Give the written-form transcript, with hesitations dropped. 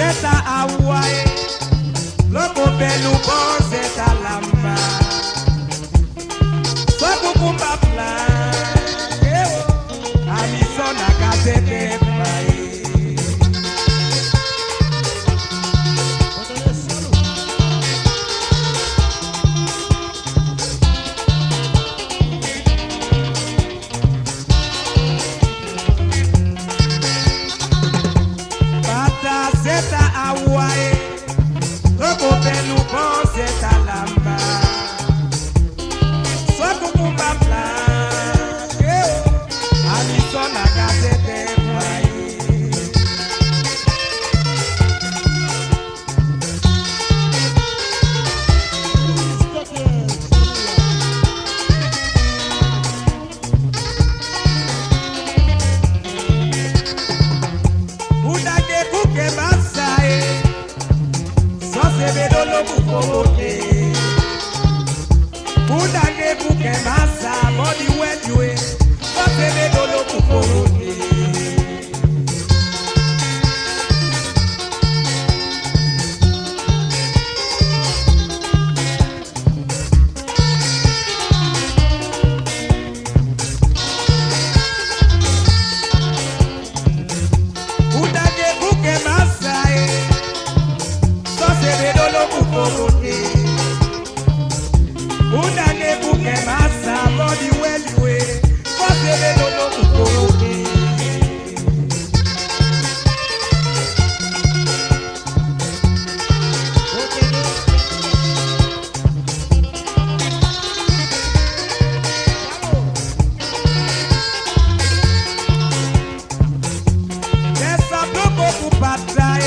zeta Hawaii, loco pelu bon zeta lamba, so kukumba plan, Arizona gazete fly. Zeta Hawaii, loco pelu bon zeta lamba, so kukumba plan, Arizona gazete fly. Udage kuke masai, so sevedo lo kukote. Udage kuke masa, body wet you, so sevedo lo kukote. Udage kuke masai, so sevedo lo kukote. Udage kuke masa, body wet you, so sevedo lo kukote. Essa bloco ku patai,